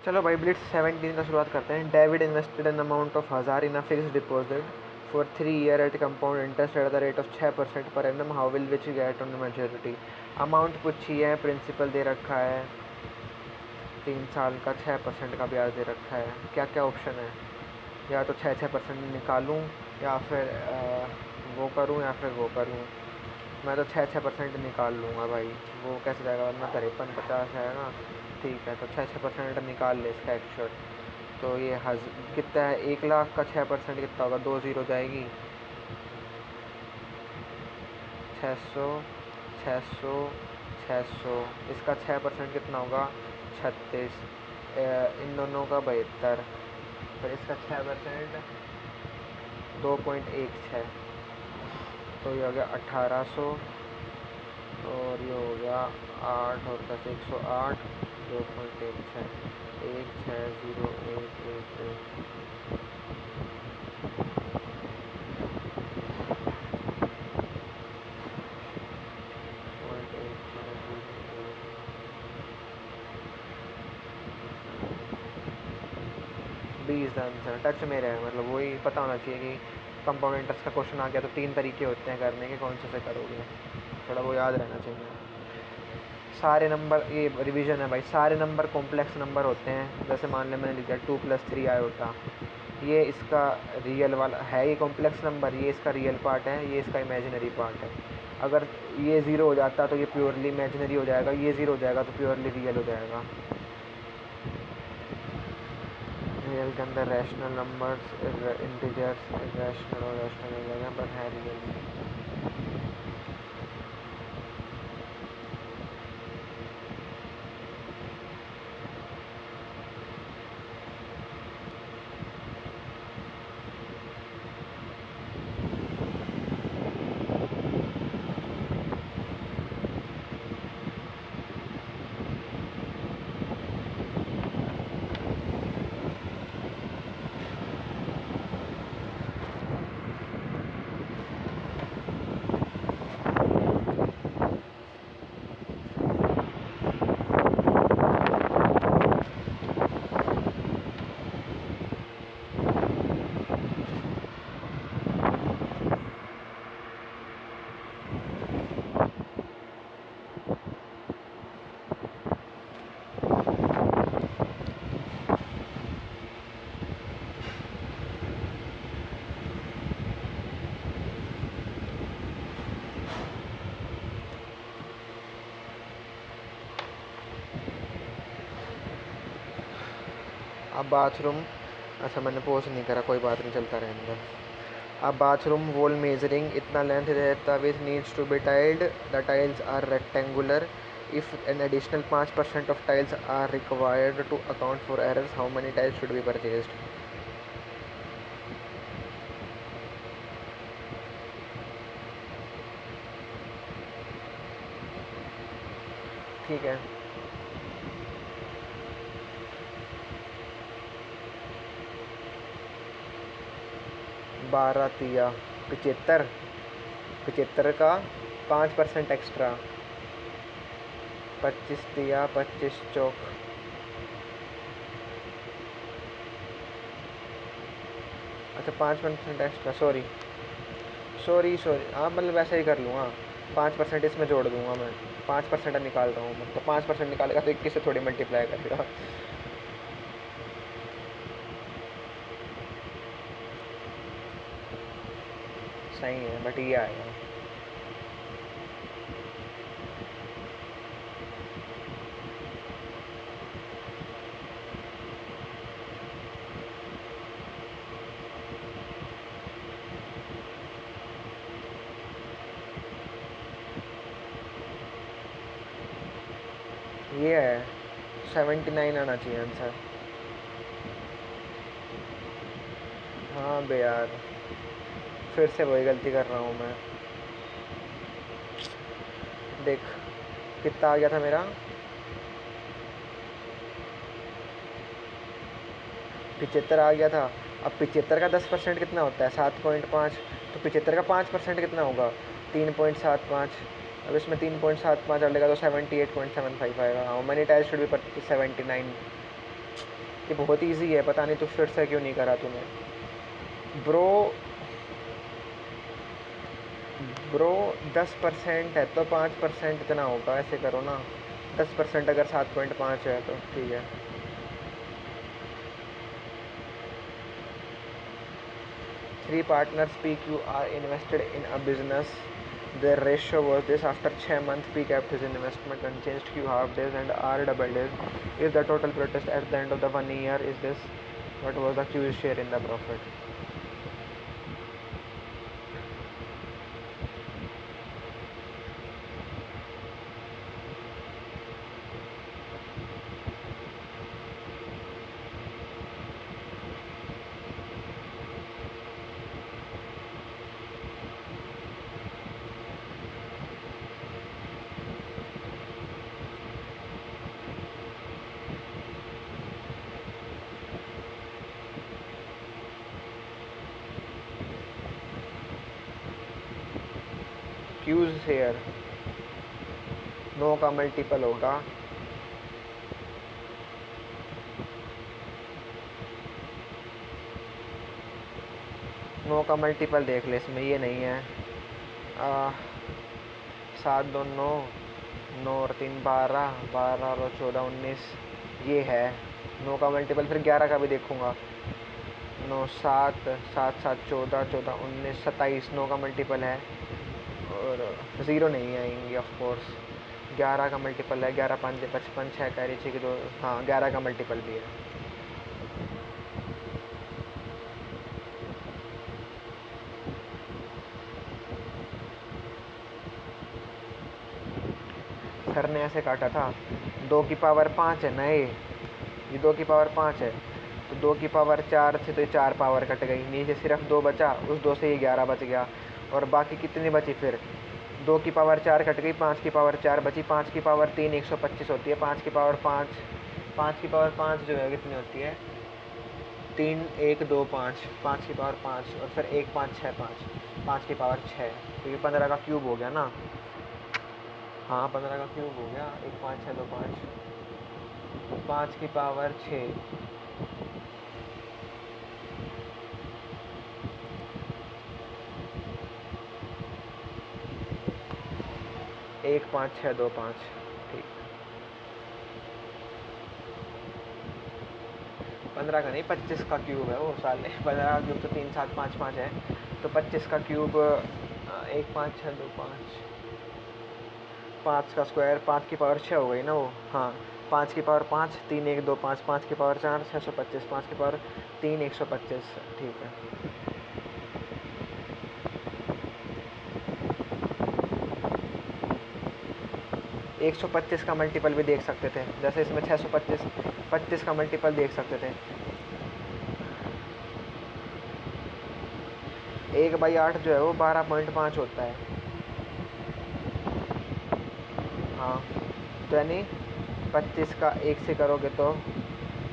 चलो भाई ब्लिट्स 17 का शुरुआत करते हैं। David invested an amount of 1000 in a fixed deposit for 3 year at compound interest at the rate of 6% per annum. How will which get on maturity. Amount पूछी है, principal दे रखा है 3 साल का, 6% का ब्याज दे रखा है। क्या क्या ऑप्शन है? या तो 6% निकालूं, या फिर वो करूं, या फिर वो करूं। मैं तो 6% निकाल लूँगा भाई। वो कैसे जाएगा, वरना 53-50 आएगा। ठीक है, तो 6% निकाल ले इसका एक्चुअल। तो ये कितना है, 1 लाख का 6% कितना होगा? 2 ज़ीरो जाएगी। 600, 600, 600। इसका 6% कितना होगा? 36। इन दोनों का 72। फिर इसका 6% 2.16, तो ये हो गया 1800। और ये हो गया 8 और 10, 108, 2.16, 160111। 20 आंसर टच में रहे, मतलब वही पता होना चाहिए कि कंपाउंड इंटरेस्ट का क्वेश्चन आ गया तो 3 तरीके होते हैं करने के, कौन से करोगे, थोड़ा वो याद रहना चाहिए। सारे नंबर, ये रिवीजन है भाई, सारे नंबर कॉम्प्लेक्स नंबर होते हैं। जैसे मान लें मैंने लिखा 2+3 आयोटा, ये इसका रियल वाला है, ये कॉम्प्लेक्स नंबर, ये इसका रियल पार्ट है, ये इसका इमेजिनरी पार्ट है। अगर ये ज़ीरो हो जाता तो ये प्योरली इमेजिनरी हो जाएगा, ये ज़ीरो हो जाएगा तो प्योरली रियल हो जाएगा। रियल के अंदर रैशनल नंबर्स, इंटीजर्स, इरेशनल और रैशनल हो जाएगा, बट है रियल। अब बाथरूम, अच्छा मैंने पोज नहीं करा, कोई बात नहीं, चलता रहने दो। अब बाथरूम वॉल मेजरिंग इतना लेंथ रहता which needs to be tiled, the tiles are rectangular, if an additional 5% of tiles are required to account for errors, how many tiles should be purchased. ठीक है, 12 तिया 75, 75 का 5% एक्स्ट्रा, 25 तिया 25 चौक, अच्छा 5% extra, sorry sorry sorry, हाँ मतलब वैसे ही कर लूँगा, 5% इसमें जोड़ दूँगा मैं। 5% निकाल रहा हूँ मैं, तो 5% निकालेगा तो 21 से थोड़ी मल्टीप्लाई करेगा। सही है, बट ये आएगा। ये है 79 आना चाहिए आंसर। हाँ बे यार, फिर से वही गलती कर रहा हूँ मैं। देख कितना आ गया था मेरा, 75 आ गया था। अब 75 का 10% कितना होता है? 7.5। तो 75 का 5% कितना होगा? 3.75। अब इसमें 3.75 डालेगा तो 78.75 आएगा। How many tiles should B 79। ये बहुत इजी है, पता नहीं तू फिर से क्यों नहीं करा तूने। ब्रो ब्रो 10% है तो 5% इतना होगा, ऐसे करो ना। 10% अगर 7.5 है तो ठीक है। Three partners P Q R invested in a business, their ratio was this. After 6 months P kept his investment unchanged, Q half days and R doubled his. If the total protest at the end of the 1 year is this, what was the Q's share in the profit? Q's share 9 का multiple होगा। नौ का multiple देख ले, इसमें ये नहीं है। 7 2 9, 9 और 3 12, 12 और 14 19, ये है 9 का मल्टीपल। फिर 11 का भी देखूँगा। 9 7 7 7 14, 14 19 27, 9 का मल्टीपल है। और ज़ीरो नहीं आएंगे ऑफ कोर्स। 11 का मल्टीपल है, 11 5 55, 6 कैरी 6 की 2, हाँ 11 का मल्टीपल भी है। सर ने ऐसे काटा था, 2 की पावर 5 है ना, ये 2 की पावर 5 है, तो 2 की पावर 4 से तो ये 4 पावर कट गई, नीचे सिर्फ 2 बचा, उस 2 से ये 11 बच गया। और बाकी कितनी बची फिर? 2 की पावर 4 कट गई, 5 की पावर 4 बची, 5 की पावर 3 125 होती है, 5 की पावर 5, 5 की पावर 5 जो है कितनी होती है? 3 1 2 5, 5 की पावर 5 और फिर 1 5 6 5, 5 की पावर 6, तो ये 15 का क्यूब हो गया ना। हाँ 15 का क्यूब हो गया। 1 5 6 2 5, 5 की पावर 6, 1 5 6 2 5, ठीक। 15 का नहीं, 25 का क्यूब है वो साले। 15 का क्यूब तो 3 7 5 5 है, तो 25 का क्यूब 1 5 6 2 5, 5 का स्क्वायर 5 की पावर 6 हो गई ना वो। हाँ 5 की पावर 5, 3 1 2 5, 5 की पावर 4 625, 5 की पावर 3 125, ठीक है। 125 का मल्टीपल भी देख सकते थे, जैसे इसमें 625, 25 का मल्टीपल देख सकते थे। 1/8 जो है वो 12.5 होता है। हाँ तो यानी 25 का 1 से करोगे तो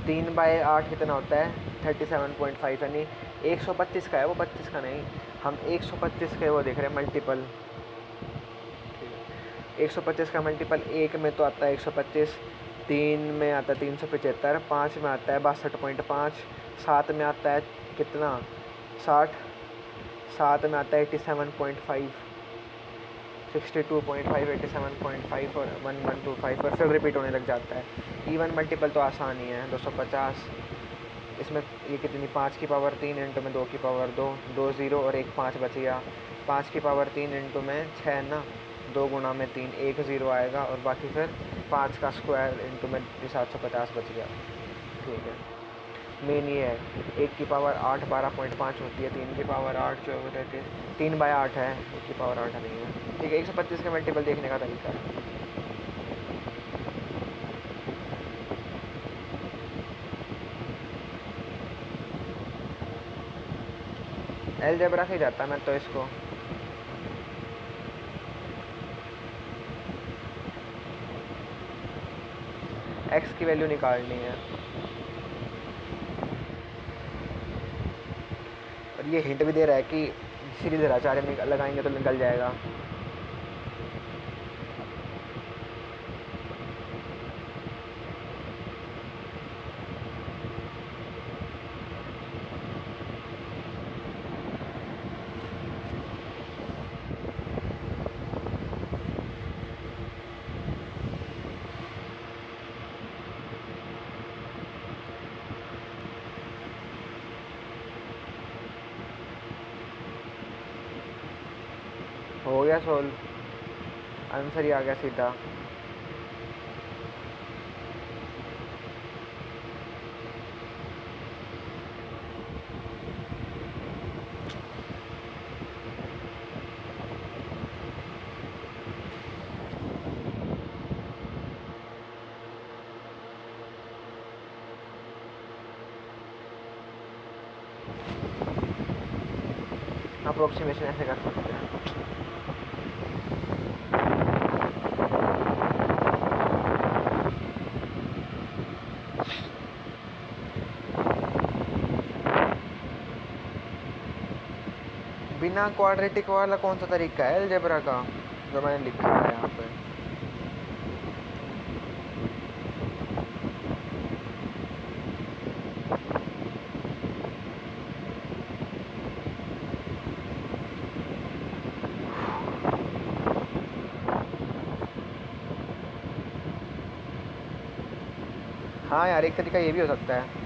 3/8 कितना होता है? 37.5, यानी 125 का है वो, 25 का नहीं। हम 125 के वो देख रहे हैं मल्टीपल। 125 का मल्टीपल 1 में तो आता है 125, 3 में आता है 375, 5 में आता है 62.5, 7 में आता है कितना? 60, 7 में आता है 87.5, 62.5, 87.5 और 1125 पर फिर रिपीट होने लग जाता है। इवन मल्टीपल तो आसान ही है, 250। इसमें ये कितनी? 5 की पावर 3 इंटू में 2 की पावर 2, 2 ज़ीरो और 1 5 बच गया। 5 की पावर 3 इंटू में 6 ना, 2 गुणा में 3, 1 ज़ीरो आएगा और बाकी फिर 5 का स्क्वायर इंटू में 750 बच गया, ठीक है। मेन ये है, 1 की पावर 8 12.5 होती है, 3 की पावर 8 जो रहती है 3/8 है, 1 की पावर 8 नहीं है, ठीक है। 125 के मल्टीपल देखने का तरीका है। एलजेब्रा से ही जाता मैं तो इसको। एक्स की वैल्यू निकालनी है और ये हिंट भी दे रहा है कि सीरीज आचार्य लगाएंगे तो निकल जाएगा। हो गया सोल्व, आंसर ही आ गया सीधा। अप्रोक्सीमेशन ऐसे कर सकते हैं। बिना क्वाड्रेटिक वाला कौन सा तरीका है अलजेब्रा का जो मैंने लिखा है यहाँ पे? हाँ यार, एक तरीका ये भी हो सकता है।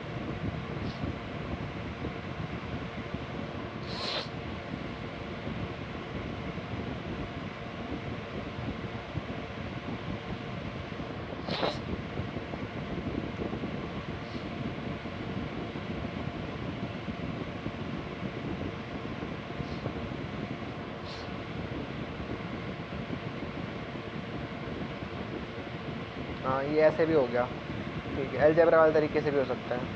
हाँ, ये ऐसे भी हो गया। ठीक है, अलजेब्रा वाले तरीके से भी हो सकता है।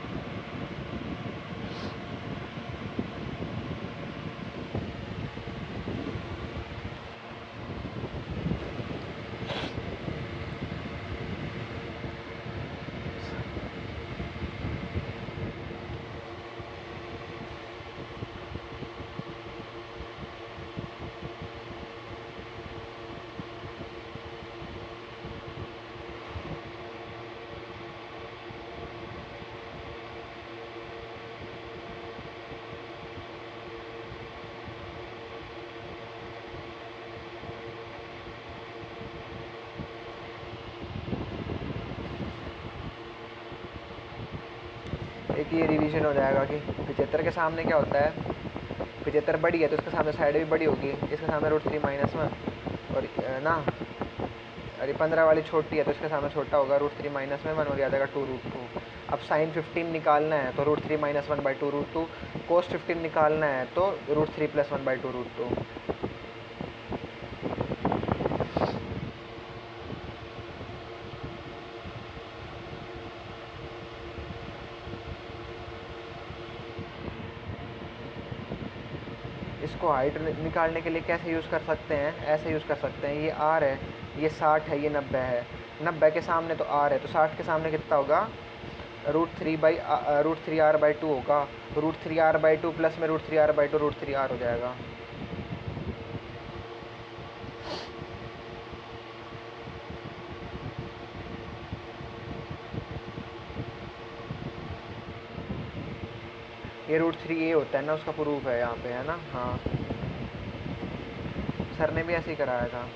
एक ये रिवीजन हो जाएगा कि 75 के सामने क्या होता है। 75 बड़ी है तो इसके सामने साइड भी बड़ी होगी, इसके सामने √3 - 1 और ना, अरे 15 वाली छोटी है तो इसके सामने छोटा होगा, √3 - 1 हो गया, आ जाएगा 2√2। अब साइन 15 निकालना है तो √3 - 1/2√2। कोस 15 निकालना है तो √3 + 1/2√2। इसको हाइट निकालने के लिए कैसे यूज़ कर सकते हैं? ऐसे यूज़ कर सकते हैं, ये आर है, ये 60 है, ये 90 है। 90 के सामने तो आर है, तो 60 के सामने कितना होगा? √3r/2 होगा। √3r/2 प्लस में √3r/2, √3r हो जाएगा। ये √3a होता है ना, उसका प्रूफ है यहाँ पे, है ना? हाँ, सर ने भी ऐसे ही कराया था।